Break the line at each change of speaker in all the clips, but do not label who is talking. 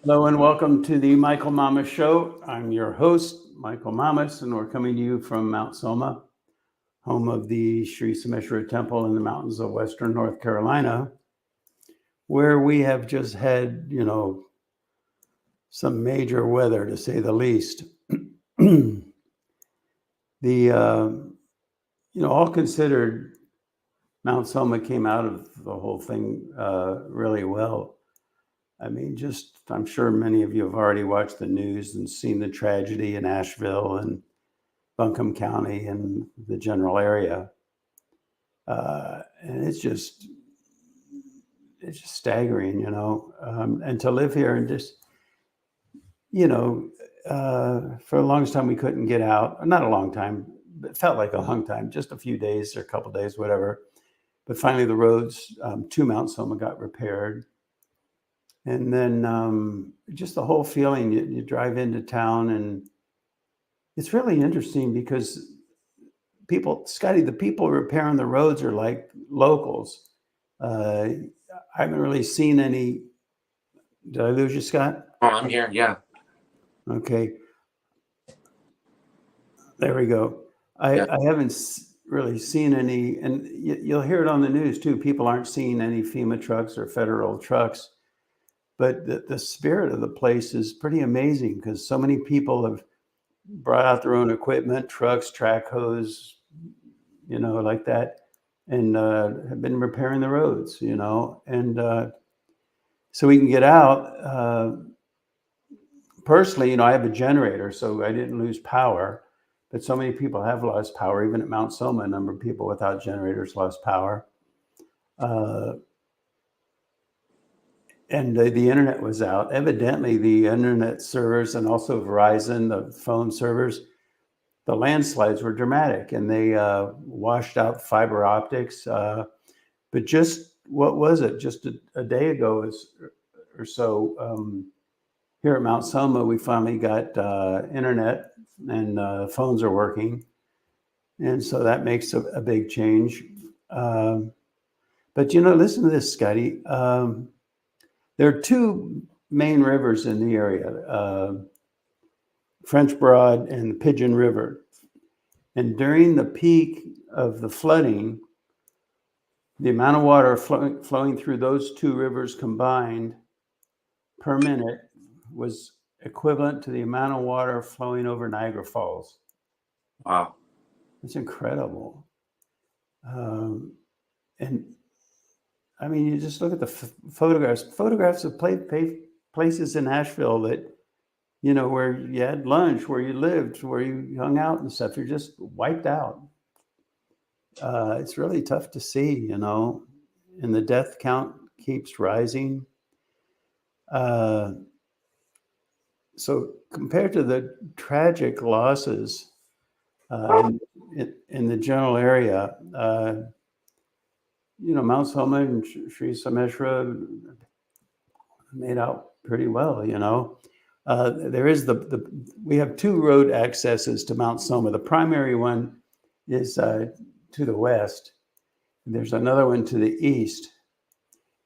Hello and welcome to the Michael Mamas Show. I'm your host, Michael Mamas, and we're coming to you from Mount Soma, home of the Sri Sameshwara Temple in the mountains of Western North Carolina, where we have just had, some major weather to say the least. All considered, Mount Soma came out of the whole thing really well. I mean, I'm sure many of you have already watched the news and seen the tragedy in Asheville and Buncombe County and the general area. And it's just staggering, and to live here and just, for the longest time we couldn't get out. Not a long time, but it felt like a long time, just a few days or a couple days, whatever. But finally the roads to Mount Soma got repaired. And then just the whole feeling, you drive into town and it's really interesting because the people repairing the roads are like locals. I haven't really seen any. Did I lose you, Scott?
Oh, I'm here. Yeah.
Okay. There we go. I haven't really seen any, and you'll hear it on the news too. People aren't seeing any FEMA trucks or federal trucks. But the spirit of the place is pretty amazing because so many people have brought out their own equipment, trucks, track hose, like that, and have been repairing the roads, and so we can get out. Personally, I have a generator, so I didn't lose power, but so many people have lost power. Even at Mount Soma, a number of people without generators lost power. And the internet was out. Evidently, the internet servers and also Verizon, the phone servers, the landslides were dramatic, and they washed out fiber optics. But just what was it? Just a day ago or so, here at Mount Soma, we finally got internet, and phones are working, and so that makes a big change. But listen to this, Scotty. There are two main rivers in the area, French Broad and the Pigeon River. And during the peak of the flooding, the amount of water flowing through those two rivers combined per minute was equivalent to the amount of water flowing over Niagara Falls.
Wow.
It's incredible. And I mean, you just look at the photographs of places in Asheville that, where you had lunch, where you lived, where you hung out and stuff. You're just wiped out. It's really tough to see, and the death count keeps rising. So compared to the tragic losses in the general area, Mount Soma and Sri Sameshwara made out pretty well. There is we have two road accesses to Mount Soma. The primary one is to the west. There's another one to the east,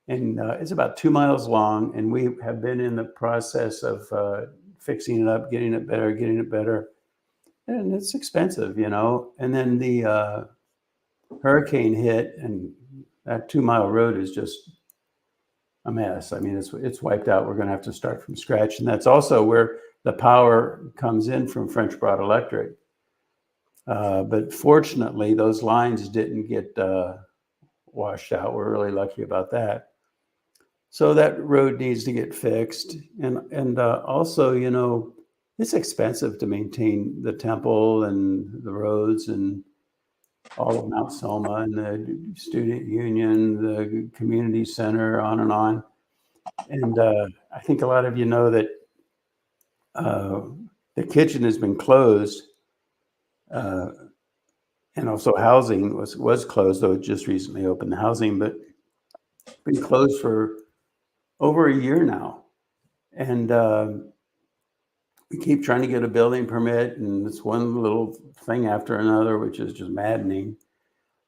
and it's about 2 miles long. And we have been in the process of fixing it up, getting it better, and it's expensive, And then the hurricane hit, and that 2 mile road is just a mess. I mean, it's wiped out. We're going to have to start from scratch. And that's also where the power comes in from French Broad Electric. But fortunately, those lines didn't get washed out. We're really lucky about that. So that road needs to get fixed. And also, it's expensive to maintain the temple and the roads and all of Mount Soma and the student union, the community center, on and on. And I think a lot of you know that the kitchen has been closed, and also housing was closed, though it just recently opened the housing, but been closed for over a year now. And we keep trying to get a building permit, and it's one little thing after another, which is just maddening.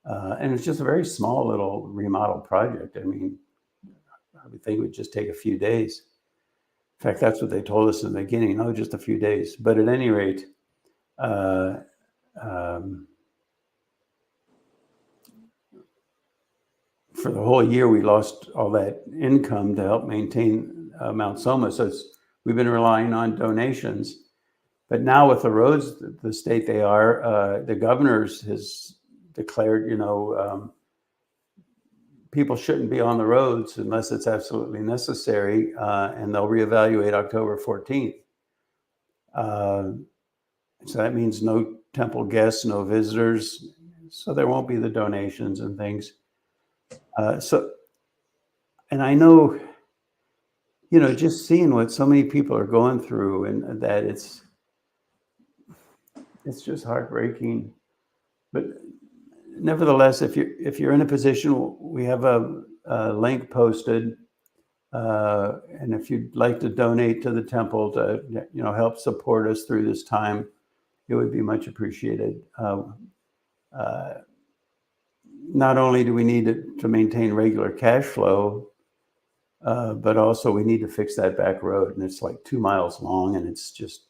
And it's just a very small little remodel project. I mean, I would think it would just take a few days. fact, that's what they told us in the beginning. Oh, just a few days. But at any rate, uh, um, for the whole year, we lost all that income to help maintain Mount Soma. So we've been relying on donations. But now with the roads, the state they are, the governor's has declared, people shouldn't be on the roads unless it's absolutely necessary, and they'll reevaluate October 14th. So that means no temple guests, no visitors. So there won't be the donations and things. And I know, just seeing what so many people are going through, and that it's just heartbreaking. But nevertheless, if you're in a position, we have a link posted, and if you'd like to donate to the temple to help support us through this time, it would be much appreciated. Not only do we need to maintain regular cash flow, but also we need to fix that back road, and it's like 2 miles long, and it's just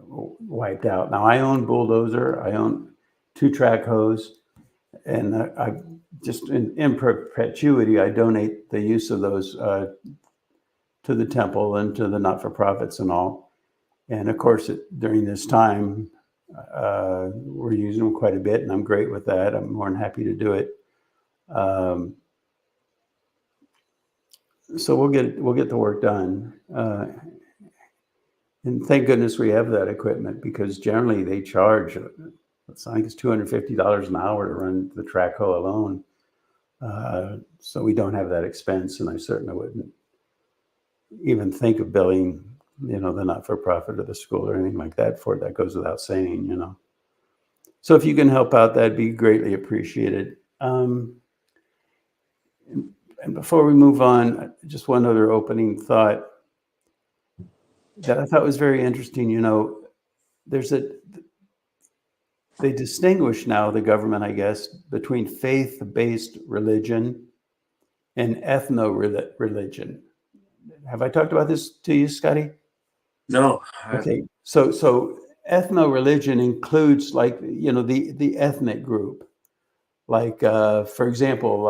wiped out. Now I own bulldozer, I own 2-track hose, and I just in perpetuity I donate the use of those to the temple and to the not-for-profits and all. And of course, during this time, we're using them quite a bit, and I'm great with that. I'm more than happy to do it. So we'll get the work done. And thank goodness we have that equipment, because generally they charge, I think it's $250 an hour to run the track hoe alone. So we don't have that expense, and I certainly wouldn't even think of billing, the not-for-profit or the school or anything like that for it. That goes without saying, So if you can help out, that'd be greatly appreciated. And before we move on, just one other opening thought that I thought was very interesting. They distinguish now, the government, I guess, between faith-based religion and ethno-religion. Have I talked about this to you, Scotty?
No.
Okay, so ethno-religion includes, like, the ethnic group. Like, for example,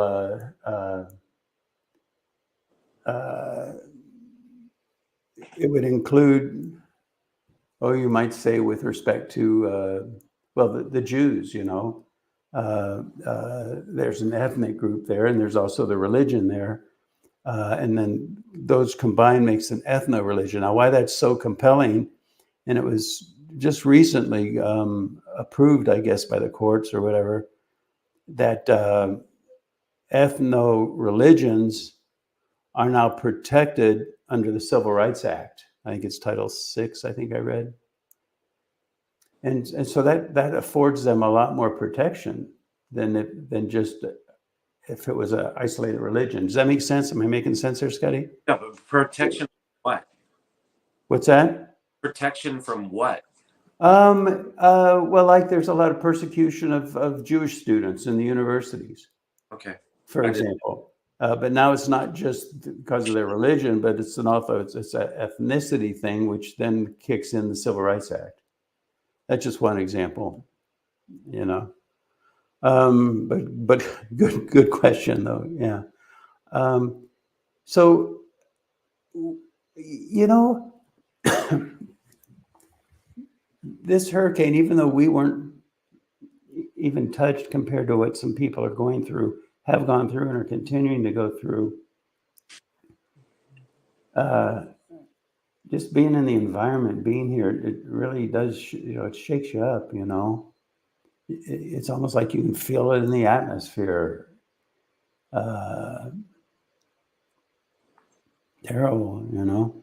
it would include, you might say, with respect to, the Jews, there's an ethnic group there, and there's also the religion there. And then those combined makes an ethno-religion. Now, why that's so compelling, and it was just recently approved, I guess, by the courts or whatever, that ethno-religions are now protected under the Civil Rights Act. I think it's Title VI, I think I read. And so that affords them a lot more protection than just if it was an isolated religion. Does that make sense? Am I making sense there, Scotty?
Yeah, but protection from what?
What's that?
Protection from what?
Well, like, there's a lot of persecution of Jewish students in the universities,
Okay.
for example. But now it's not just because of their religion, but it's an ethnicity thing, which then kicks in the Civil Rights Act. That's just one example, But good question, though. Yeah. So, this hurricane, even though we weren't even touched compared to what some people are have gone through, and are continuing to go through, just being in the environment, being here, it really does, it shakes you up, It's almost like you can feel it in the atmosphere. Terrible,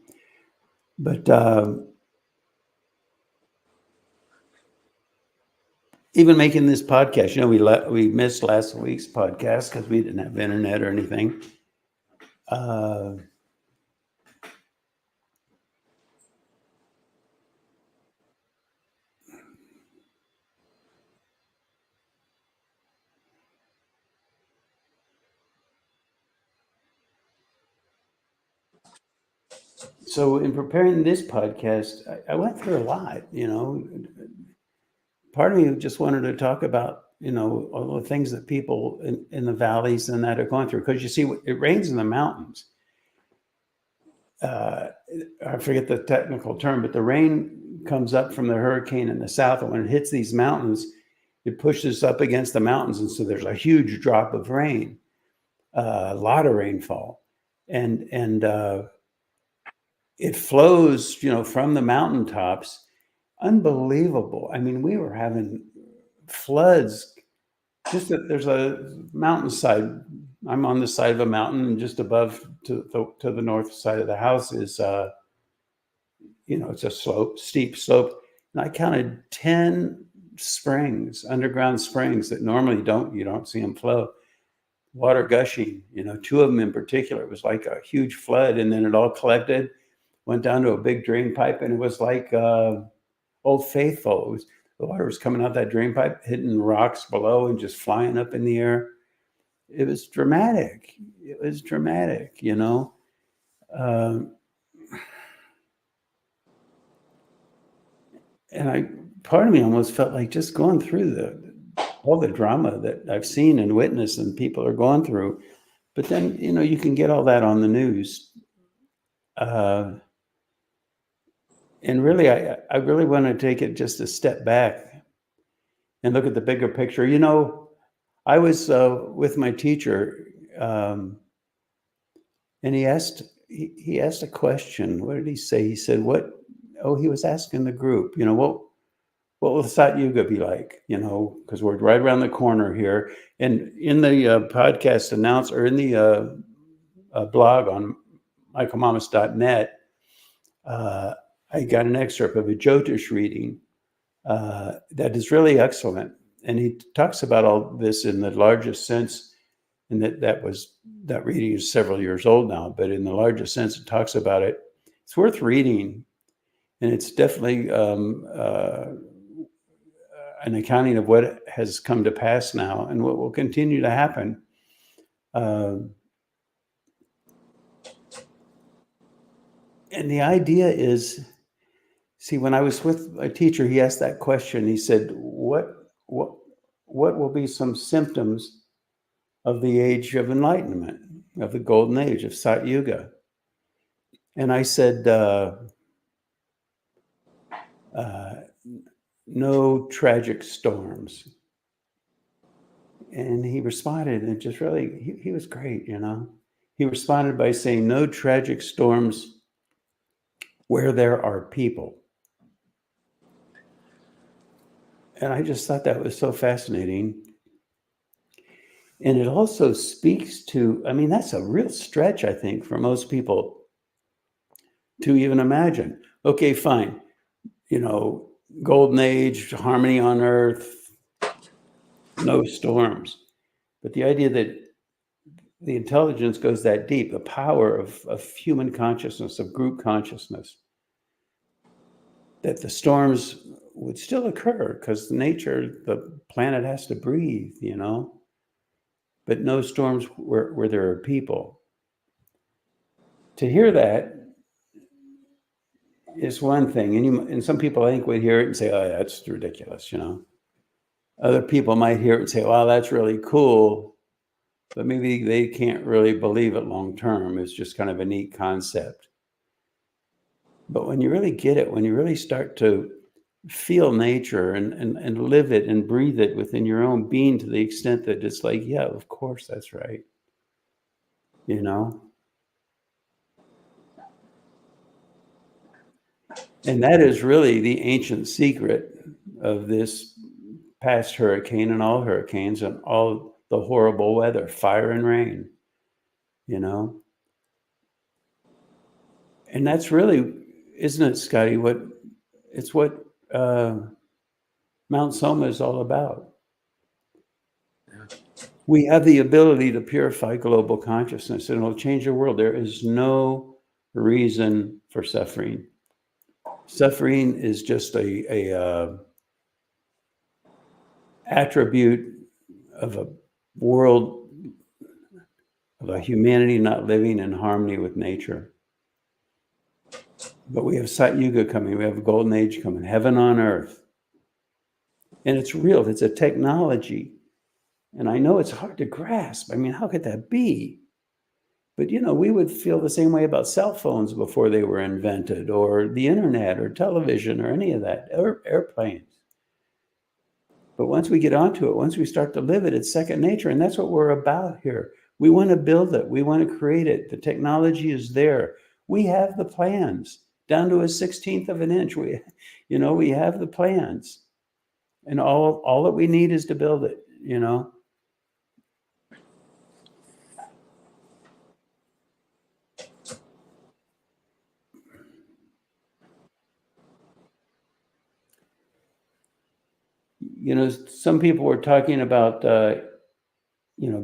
But even making this podcast, we missed last week's podcast because we didn't have internet or anything. So in preparing this podcast, I went through a lot, you know. Part of me just wanted to talk about, you know, all the things that people in the valleys and that are going through. Because you see, it rains in the mountains. I forget the technical term, but the rain comes up from the hurricane in the south, and when it hits these mountains, it pushes up against the mountains, and so there's a huge drop of rain, a lot of rainfall, and it flows, you know, from the mountaintops. Unbelievable. I mean, we were having floods. There's a mountainside. I'm on the side of a mountain, and just above to the north side of the house is, you know, it's a steep slope. And I counted 10 springs, underground springs that normally you don't see them flow. Water gushing, you know, two of them in particular. It was like a huge flood, and then it all collected, went down to a big drain pipe, and it was like Old Faithful. The water was coming out that drain pipe, hitting rocks below and just flying up in the air. It was dramatic. It was dramatic, you know. And part of me almost felt like just going through all the drama that I've seen and witnessed and people are going through. But then, you know, you can get all that on the news. And really, I really want to take it just a step back and look at the bigger picture. You know, I was with my teacher, and he asked a question. What did he say? He said, he was asking the group, you know, what will Sat Yuga be like? You know, because we're right around the corner here. And in the podcast or in the blog on michaelmamas.net, I got an excerpt of a Jyotish reading that is really excellent. And he talks about all this in the largest sense, and that reading is several years old now, but in the largest sense, it talks about it. It's worth reading, and it's definitely an accounting of what has come to pass now and what will continue to happen. And the idea is, see, when I was with a teacher, he asked that question. He said, what will be some symptoms of the age of enlightenment, of the golden age of Sat Yuga? And I said, no tragic storms. And he responded, and just really, he was great, you know. He responded by saying, no tragic storms where there are people. And I just thought that was so fascinating. And it also speaks to, I mean, that's a real stretch, I think, for most people to even imagine. Okay, fine. You know, golden age, harmony on earth, no storms. But the idea that the intelligence goes that deep, the power of human consciousness, of group consciousness, that the storms would still occur because the planet has to breathe, you know, but no storms where there are people. To hear that is one thing. And some people, I think, would hear it and say, oh, that's ridiculous, you know. Other people might hear it and say, wow, that's really cool, but maybe they can't really believe it long term. It's just kind of a neat concept. But when you really get it, when you really start to feel nature and live it and breathe it within your own being to the extent that it's like, yeah, of course, that's right. You know? And that is really the ancient secret of this past hurricane and all hurricanes and all the horrible weather, fire and rain, you know? And that's really, isn't it, Scotty, what Mount Soma is all about. We have the ability to purify global consciousness, and it'll change the world. There is no reason for suffering. Suffering is just a attribute of a world, of a humanity not living in harmony with nature. But we have Sat Yuga coming. We have a golden age coming, heaven on earth. And it's real. It's a technology. And I know it's hard to grasp. I mean, how could that be? But, we would feel the same way about cell phones before they were invented, or the internet, or television, or any of that, or airplanes. But once we get onto it, once we start to live it, it's second nature. And that's what we're about here. We want to build it. We want to create it. The technology is there. We have the plans down to a 16th of an inch. We have the plans. And all that we need is to build it, Some people were talking about,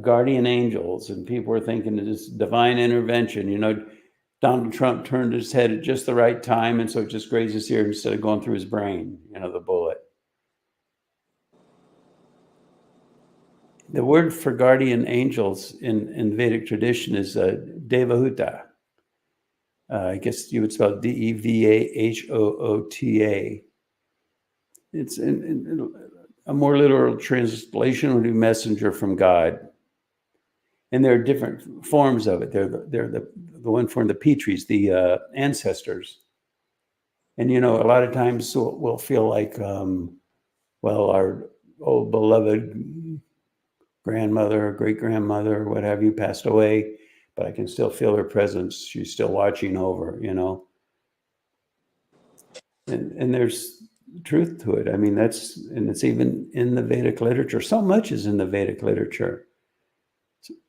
guardian angels, and people were thinking of this divine intervention. Donald Trump turned his head at just the right time, and so it just grazed his ear instead of going through his brain, the bullet. The word for guardian angels in Vedic tradition is Devahuta. I guess you would spell Devahoota. It's a more literal translation would be messenger from God. And there are different forms of it. They're the one form, the Petries, the ancestors. And, a lot of times we'll feel like, our old beloved grandmother or great grandmother or what have you passed away, but I can still feel her presence. She's still watching over, And there's truth to it. I mean, it's even in the Vedic literature. So much is in the Vedic literature.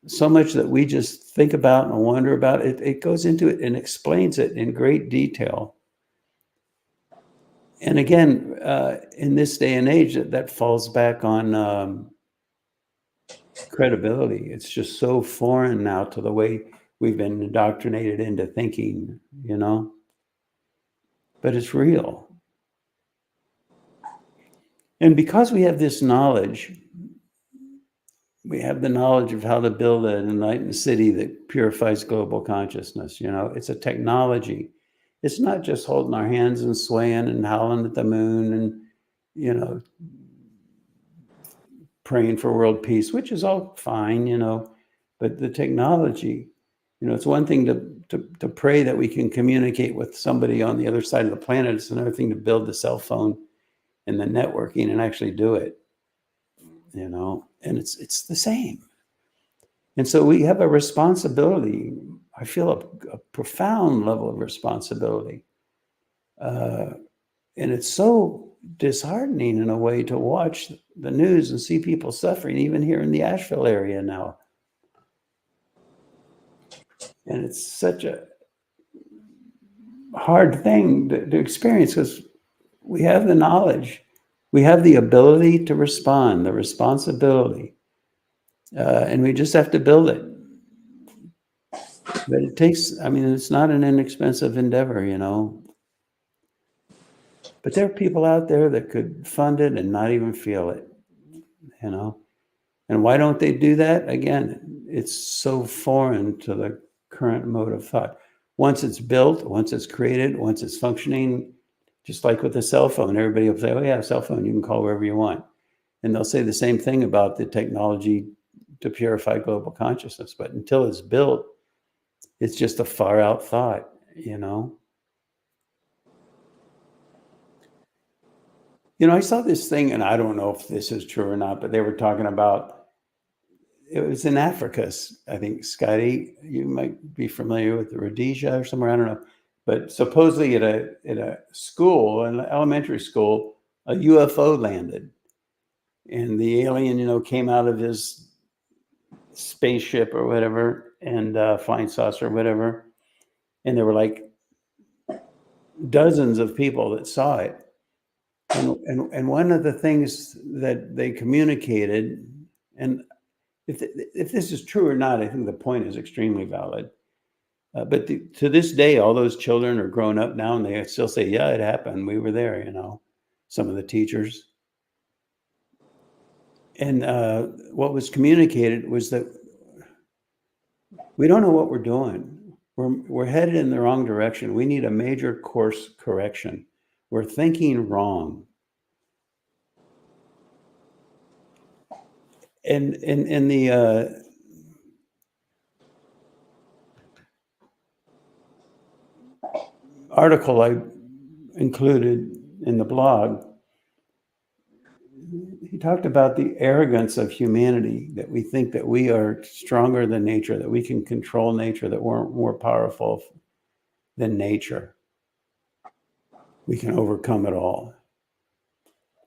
So much that we just think about and wonder about. It goes into it and explains it in great detail. And again, in this day and age, that falls back on credibility. It's just so foreign now to the way we've been indoctrinated into thinking, but it's real. And because we have this knowledge, we have the knowledge of how to build an enlightened city that purifies global consciousness. It's a technology. It's not just holding our hands and swaying and howling at the moon and, praying for world peace, which is all fine, but the technology, it's one thing to pray that we can communicate with somebody on the other side of the planet. It's another thing to build the cell phone and the networking and actually do it, and it's the same. And so we have a responsibility. I feel a profound level of responsibility. And it's so disheartening in a way to watch the news and see people suffering, even here in the Asheville area now. And it's such a hard thing to experience because we have the knowledge, we have the ability to respond, the responsibility, and we just have to build it. But it takes, it's not an inexpensive endeavor, But there are people out there that could fund it and not even feel it, And why don't they do that? Again, it's so foreign to the current mode of thought. Once it's built, once it's created, once it's functioning, just like with the cell phone, everybody will say, oh yeah, cell phone, you can call wherever you want. And they'll say the same thing about the technology to purify global consciousness. But until it's built, it's just a far out thought, I saw this thing, and I don't know if this is true or not, but they were talking about, it was in Africa, I think, Scotty, you might be familiar with Rhodesia or somewhere, I don't know. But supposedly at a school, an elementary school, a UFO landed. And the alien, came out of his spaceship or whatever, and flying saucer or whatever. And there were like dozens of people that saw it. And one of the things that they communicated, and if this is true or not, I think the point is extremely valid. But to this day, all those children are grown up now, and they still say, yeah, it happened. We were there, some of the teachers. And what was communicated was that we don't know what we're doing. we're headed in the wrong direction. We need a major course correction. We're thinking wrong. And in the article I included in the blog, he talked about the arrogance of humanity, that we think that we are stronger than nature, that we can control nature, that we're more powerful than nature. We can overcome it all.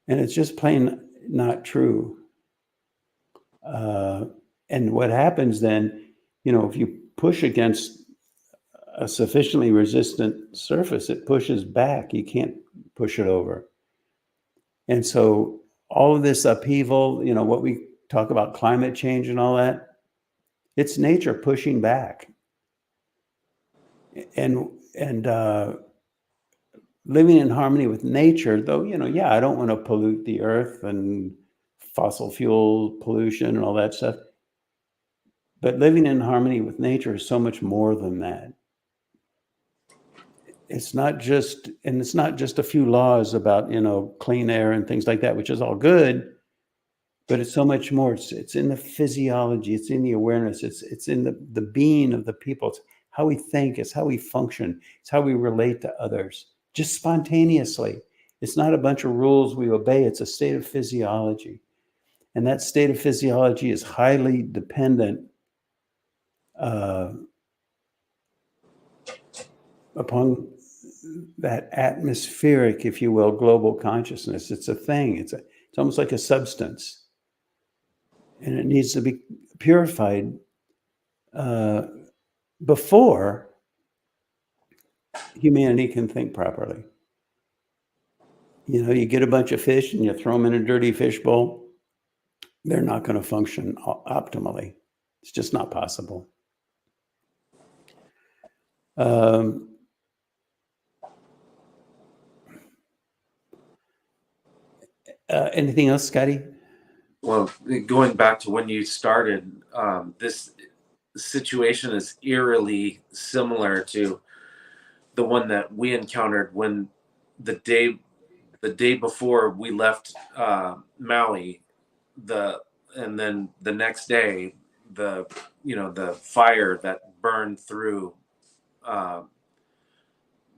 And it's just plain not true. And what happens then, if you push against a sufficiently resistant surface, it pushes back. You can't push it over. And so all of this upheaval, what we talk about climate change and all that, it's nature pushing back. And living in harmony with nature, though, I don't want to pollute the earth and fossil fuel pollution and all that stuff. But living in harmony with nature is so much more than that. It's not just a few laws about, clean air and things like that, which is all good, but it's so much more. It's in the physiology, it's in the awareness, it's in the being of the people. It's how we think, it's how we function, it's how we relate to others, just spontaneously. It's not a bunch of rules we obey, it's a state of physiology. And that state of physiology is highly dependent upon that atmospheric, if you will, global consciousness. It's a thing. It's almost like a substance, and it needs to be purified before humanity can think properly. You get a bunch of fish and you throw them in a dirty fish bowl, they're not going to function optimally. It's just not possible. Anything else, Scotty?
Well, going back to when you started, this situation is eerily similar to the one that we encountered when the day before we left Maui, and then the next day, the fire that burned through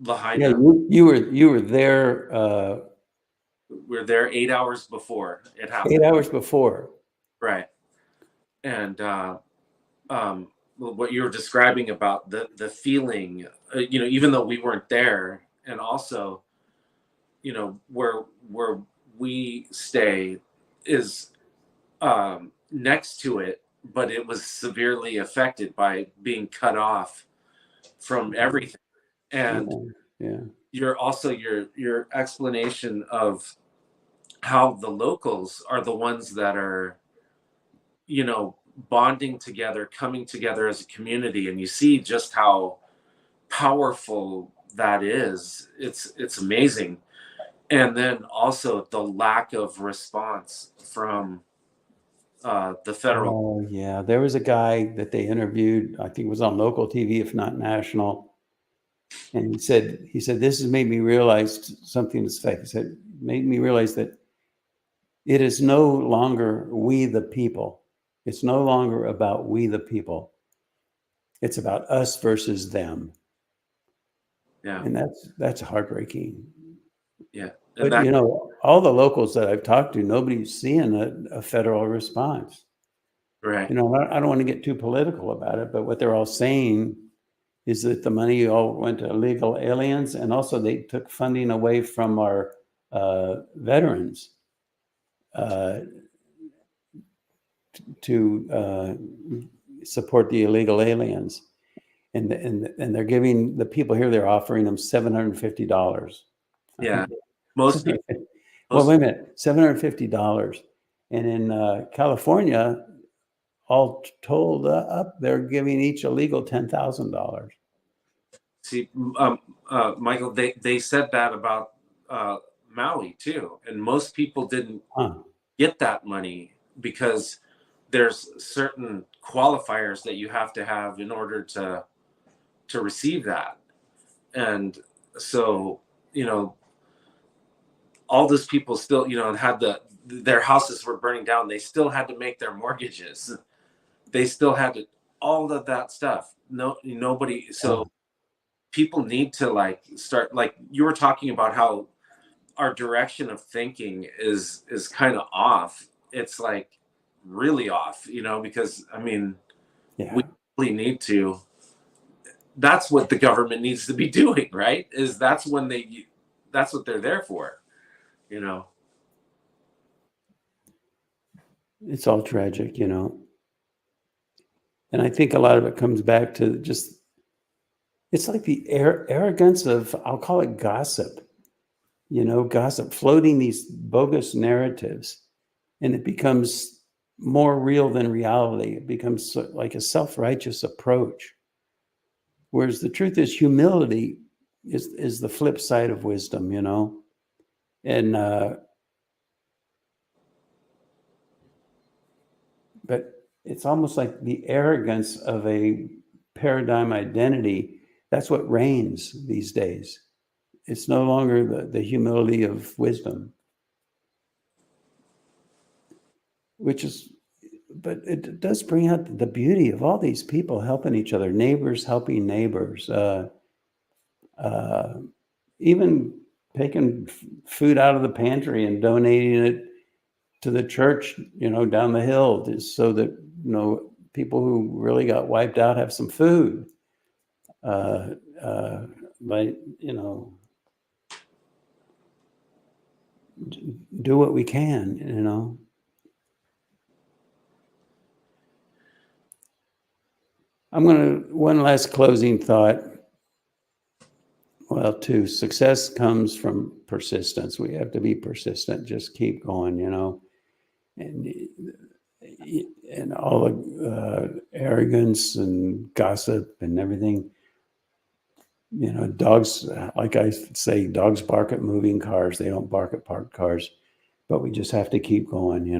Lahaina.
Yeah, you were there.
We were there 8 hours before it happened.
8 hours before.
Right. And what you were describing about the feeling, even though we weren't there, and also, where we stay is next to it, but it was severely affected by being cut off from everything. And
yeah.
your explanation of how the locals are the ones that are, bonding together, coming together as a community, and you see just how powerful that is. It's amazing. And then also the lack of response from the federal.
Oh yeah, there was a guy that they interviewed. I think it was on local TV, if not national. And he said, this has made me realize something that's fact. He said, made me realize that it is no longer we the people. It's no longer about we the people. It's about us versus them.
Yeah.
And that's heartbreaking.
Yeah.
But all the locals that I've talked to, nobody's seeing a federal response.
Right.
I don't want to get too political about it, but what they're all saying is that the money all went to illegal aliens, and also they took funding away from our veterans to support the illegal aliens, and they're giving the people here. They're offering them $750.
Yeah, most people.
Well, wait a minute, $750, and in California, all told up, they're giving each illegal $10,000.
See, Michael, they said that about Maui too, and most people didn't get that money because there's certain qualifiers that you have to have in order to to receive that. And so, all those people still, had their houses were burning down. They still had to make their mortgages. They still had to, all of that stuff. No, nobody. So people need to start, like you were talking about how our direction of thinking is kind of off. It's like really off, because we really need to. That's what the government needs to be doing, right? That's what they're there for,
It's all tragic, And I think a lot of it comes back to just, it's like the arrogance of, I'll call it gossip, gossip, floating these bogus narratives. And it becomes more real than reality. It becomes like a self-righteous approach. Whereas the truth is, humility is the flip side of wisdom, And but it's almost like the arrogance of a paradigm identity. That's what reigns these days. It's no longer the humility of wisdom, but it does bring out the beauty of all these people helping each other, neighbors helping neighbors, even taking food out of the pantry and donating it to the church, down the hill, so that, people who really got wiped out have some food. Do what we can, one last closing thought. Well, two, success comes from persistence. We have to be persistent, just keep going, and all the arrogance and gossip and everything. Dogs, like I say, dogs bark at moving cars. They don't bark at parked cars, but we just have to keep going,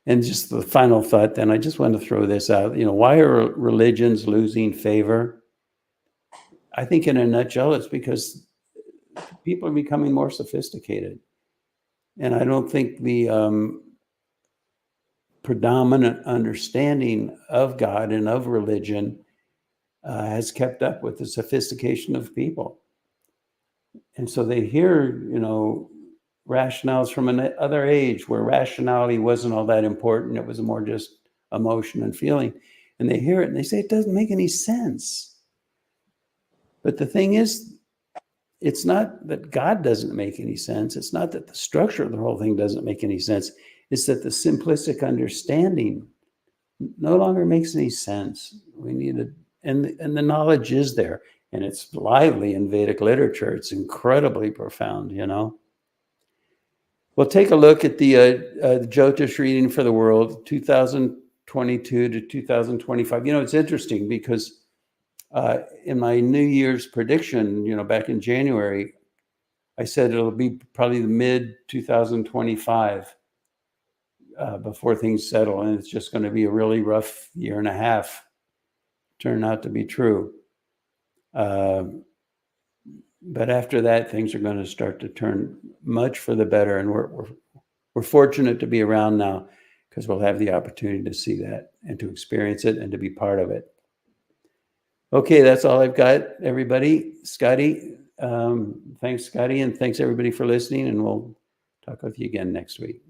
and just the final thought, then I just want to throw this out. Why are religions losing favor? I think in a nutshell, it's because people are becoming more sophisticated. And I don't think the predominant understanding of God and of religion has kept up with the sophistication of people. And so they hear, rationales from another age where rationality wasn't all that important. It was more just emotion and feeling. And they hear it and they say, it doesn't make any sense. But the thing is, it's not that God doesn't make any sense. It's not that the structure of the whole thing doesn't make any sense. It's that the simplistic understanding no longer makes any sense. We need it, and the knowledge is there, and it's lively in Vedic literature. It's incredibly profound, Well, take a look at the Jyotish reading for the world, 2022 to 2025. It's interesting because in my New Year's prediction, back in January, I said it'll be probably the mid 2025 before things settle, and it's just going to be a really rough year and a half. Turned out to be true. But after that, things are going to start to turn much for the better, and we're fortunate to be around now because we'll have the opportunity to see that and to experience it and to be part of it. Okay, that's all I've got, everybody. Scotty, thanks, Scotty, and thanks everybody for listening, and we'll talk with you again next week.